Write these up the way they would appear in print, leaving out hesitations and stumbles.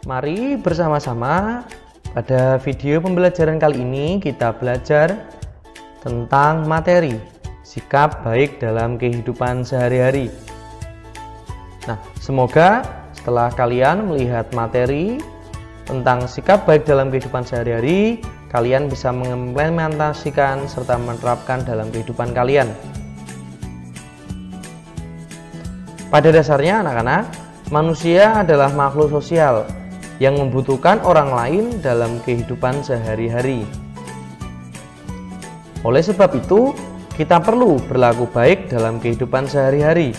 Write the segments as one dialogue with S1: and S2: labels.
S1: Mari bersama-sama pada video pembelajaran kali ini kita belajar tentang materi sikap baik dalam kehidupan sehari-hari. Nah, semoga setelah kalian melihat materi tentang sikap baik dalam kehidupan sehari-hari, kalian bisa mengimplementasikan serta menerapkan dalam kehidupan kalian. Pada dasarnya anak-anak, manusia adalah makhluk sosial yang membutuhkan orang lain dalam kehidupan sehari-hari. Oleh sebab itu, kita perlu berlaku baik dalam kehidupan sehari-hari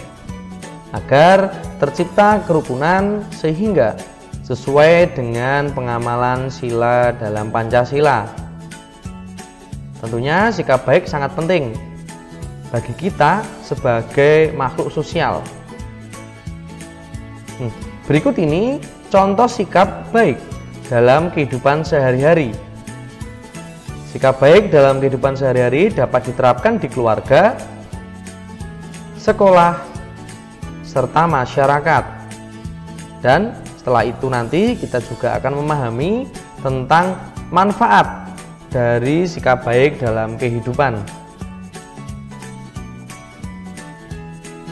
S1: agar tercipta kerukunan sehingga sesuai dengan pengamalan sila dalam Pancasila. Tentunya sikap baik sangat penting bagi kita sebagai makhluk sosial. Berikut ini contoh sikap baik dalam kehidupan sehari-hari. Sikap baik dalam kehidupan sehari-hari dapat diterapkan di keluarga, sekolah, serta masyarakat. Dan setelah itu nanti kita juga akan memahami tentang manfaat dari sikap baik dalam kehidupan.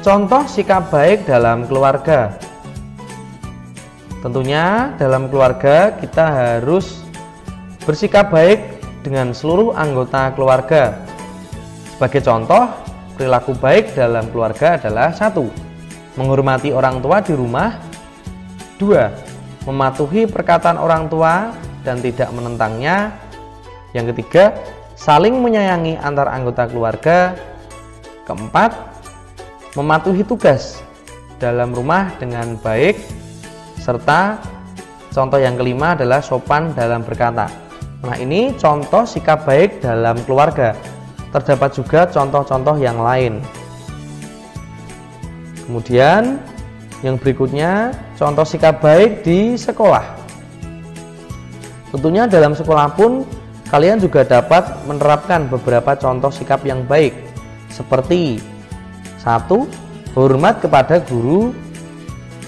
S1: Contoh sikap baik dalam keluarga. Tentunya dalam keluarga kita harus bersikap baik dengan seluruh anggota keluarga. Sebagai contoh, perilaku baik dalam keluarga adalah 1. Menghormati orang tua di rumah. 2. Mematuhi perkataan orang tua dan tidak menentangnya. Yang ketiga, saling menyayangi antar anggota keluarga. Keempat, mematuhi tugas dalam rumah dengan baik. Serta contoh yang kelima adalah sopan dalam berkata. Nah, ini contoh sikap baik dalam keluarga. Terdapat juga contoh-contoh yang lain. Kemudian yang berikutnya contoh sikap baik di sekolah. Tentunya dalam sekolah pun kalian juga dapat menerapkan beberapa contoh sikap yang baik, seperti 1. Hormat kepada guru.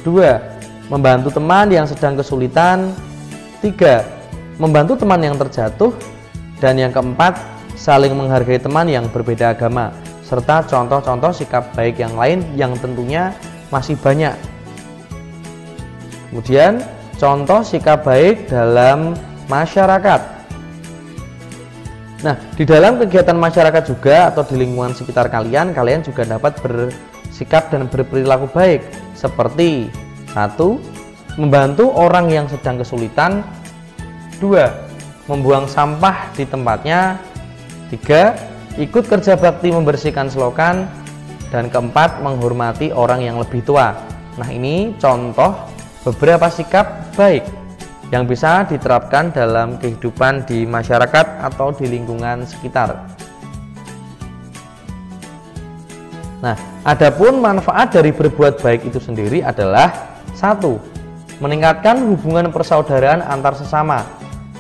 S1: 2. Membantu teman yang sedang kesulitan. 3. Membantu teman yang terjatuh. Dan yang keempat, saling menghargai teman yang berbeda agama. Serta contoh-contoh sikap baik yang lain yang tentunya masih banyak. Kemudian contoh sikap baik dalam masyarakat. Nah, di dalam kegiatan masyarakat juga atau di lingkungan sekitar kalian juga dapat bersikap dan berperilaku baik, seperti 1. Membantu orang yang sedang kesulitan. 2. Membuang sampah di tempatnya. 3. Ikut kerja bakti membersihkan selokan. Dan keempat, menghormati orang yang lebih tua. Nah, ini contoh beberapa sikap baik yang bisa diterapkan dalam kehidupan di masyarakat atau di lingkungan sekitar. Nah, adapun manfaat dari berbuat baik itu sendiri adalah 1. Meningkatkan hubungan persaudaraan antar sesama.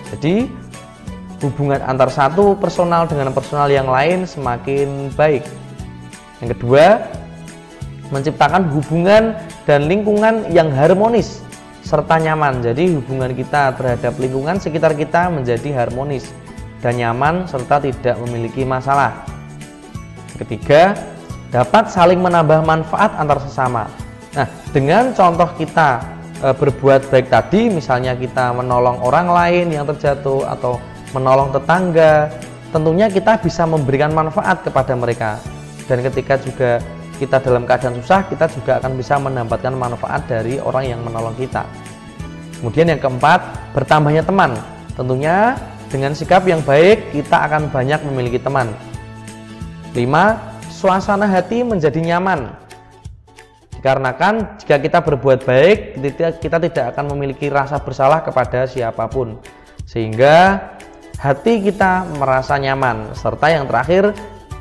S1: Jadi hubungan antar satu personal dengan personal yang lain semakin baik. Yang kedua, menciptakan hubungan dan lingkungan yang harmonis serta nyaman. Jadi hubungan kita terhadap lingkungan sekitar kita menjadi harmonis dan nyaman serta tidak memiliki masalah. Yang ketiga, dapat saling menambah manfaat antar sesama. Nah, dengan contoh kita berbuat baik tadi, misalnya kita menolong orang lain yang terjatuh atau menolong tetangga, tentunya kita bisa memberikan manfaat kepada mereka. Dan ketika juga kita dalam keadaan susah, kita juga akan bisa mendapatkan manfaat dari orang yang menolong kita. Kemudian yang keempat, bertambahnya teman. Tentunya dengan sikap yang baik kita akan banyak memiliki teman. 5. Suasana hati menjadi nyaman. Dikarenakan jika kita berbuat baik, kita tidak akan memiliki rasa bersalah kepada siapapun, sehingga hati kita merasa nyaman. Serta yang terakhir,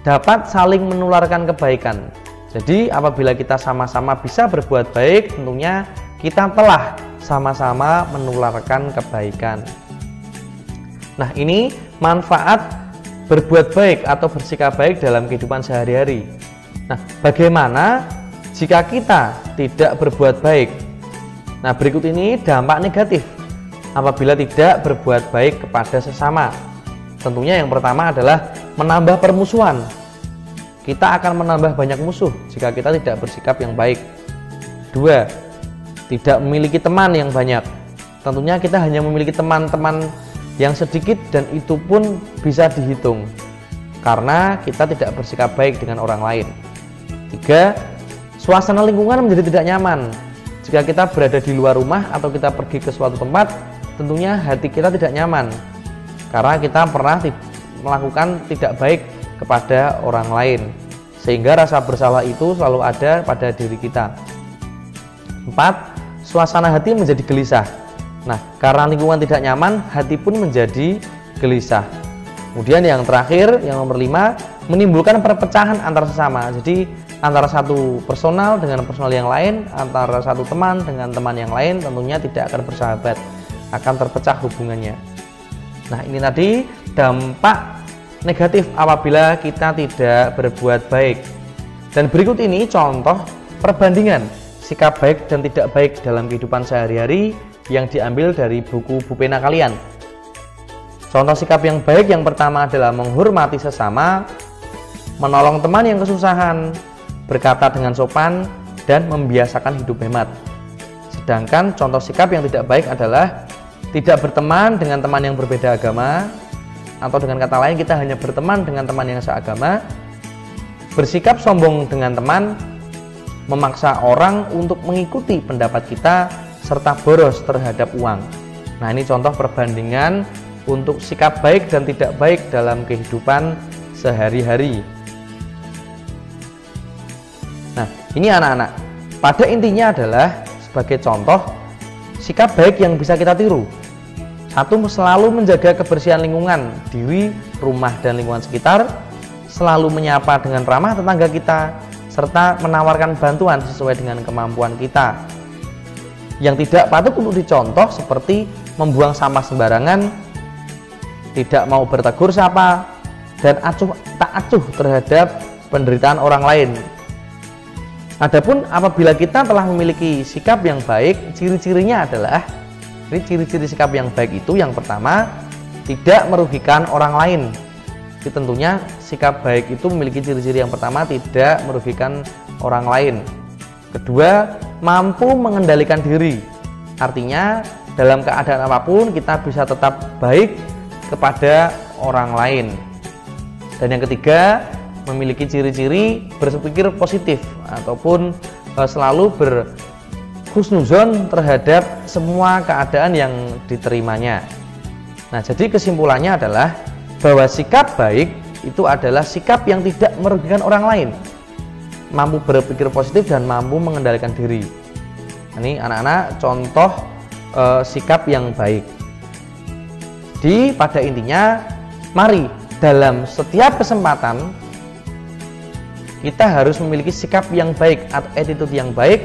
S1: dapat saling menularkan kebaikan. Jadi apabila kita sama-sama bisa berbuat baik, tentunya kita telah sama-sama menularkan kebaikan. Nah, ini manfaat berbuat baik atau bersikap baik dalam kehidupan sehari-hari. Nah, bagaimana jika kita tidak berbuat baik? Nah, berikut ini dampak negatif apabila tidak berbuat baik kepada sesama. Tentunya yang pertama adalah menambah permusuhan. Kita akan menambah banyak musuh jika kita tidak bersikap yang baik. 2. Tidak memiliki teman yang banyak. Tentunya kita hanya memiliki teman-teman yang sedikit dan itu pun bisa dihitung karena kita tidak bersikap baik dengan orang lain. 3. Suasana lingkungan menjadi tidak nyaman. Jika kita berada di luar rumah atau kita pergi ke suatu tempat, tentunya hati kita tidak nyaman karena kita pernah melakukan tidak baik kepada orang lain, sehingga rasa bersalah itu selalu ada pada diri kita. 4. Suasana hati menjadi gelisah. Nah, karena lingkungan tidak nyaman, hati pun menjadi gelisah. Kemudian yang terakhir, yang nomor 5, menimbulkan perpecahan antar sesama. Jadi antara satu personal dengan personal yang lain, antara satu teman dengan teman yang lain, tentunya tidak akan bersahabat, akan terpecah hubungannya. Nah, ini tadi dampak negatif apabila kita tidak berbuat baik. Dan berikut ini contoh perbandingan sikap baik dan tidak baik dalam kehidupan sehari-hari yang diambil dari buku Bu Pena kalian. Contoh sikap yang baik yang pertama adalah menghormati sesama, menolong teman yang kesusahan, berkata dengan sopan, dan membiasakan hidup hemat. Sedangkan contoh sikap yang tidak baik adalah tidak berteman dengan teman yang berbeda agama, atau dengan kata lain kita hanya berteman dengan teman yang seagama, bersikap sombong dengan teman, memaksa orang untuk mengikuti pendapat kita, serta boros terhadap uang. Nah, ini contoh perbandingan untuk sikap baik dan tidak baik dalam kehidupan sehari-hari. Nah, ini anak-anak, pada intinya adalah sebagai contoh sikap baik yang bisa kita tiru. 1. Selalu menjaga kebersihan lingkungan, diri, rumah, dan lingkungan sekitar, selalu menyapa dengan ramah tetangga kita, serta menawarkan bantuan sesuai dengan kemampuan kita. Yang tidak patut untuk dicontoh seperti membuang sampah sembarangan, tidak mau bertegur sapa, dan tak acuh terhadap penderitaan orang lain. Adapun apabila kita telah memiliki sikap yang baik, ciri-cirinya adalah, jadi ciri-ciri sikap yang baik itu yang pertama, tidak merugikan orang lain. Jadi tentunya sikap baik itu memiliki ciri-ciri yang pertama, tidak merugikan orang lain. Kedua, mampu mengendalikan diri. Artinya dalam keadaan apapun kita bisa tetap baik kepada orang lain. Dan yang ketiga, memiliki ciri-ciri berpikir positif ataupun selalu berhusnuzon terhadap semua keadaan yang diterimanya. Nah, jadi kesimpulannya adalah bahwa sikap baik itu adalah sikap yang tidak merugikan orang lain, mampu berpikir positif dan mampu mengendalikan diri. Ini anak-anak contoh sikap yang baik. Jadi pada intinya, mari dalam setiap kesempatan kita harus memiliki sikap yang baik atau attitude yang baik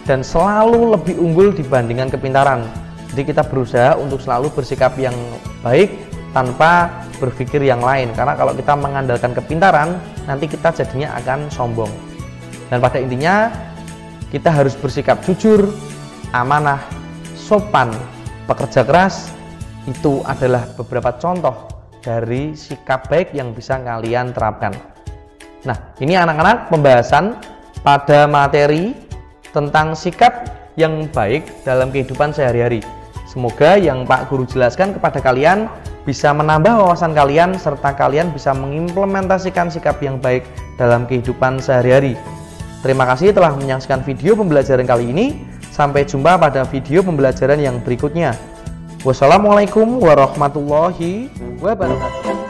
S1: dan selalu lebih unggul dibandingkan kepintaran. Jadi kita berusaha untuk selalu bersikap yang baik tanpa berpikir yang lain, karena kalau kita mengandalkan kepintaran nanti kita jadinya akan sombong. Dan pada intinya kita harus bersikap jujur, amanah, sopan, pekerja keras. Itu adalah beberapa contoh dari sikap baik yang bisa kalian terapkan. Nah, ini anak-anak pembahasan pada materi tentang sikap yang baik dalam kehidupan sehari-hari. Semoga yang Pak Guru jelaskan kepada kalian bisa menambah wawasan kalian serta kalian bisa mengimplementasikan sikap yang baik dalam kehidupan sehari-hari. Terima kasih telah menyaksikan video pembelajaran kali ini. Sampai jumpa pada video pembelajaran yang berikutnya. Wassalamualaikum warahmatullahi wabarakatuh.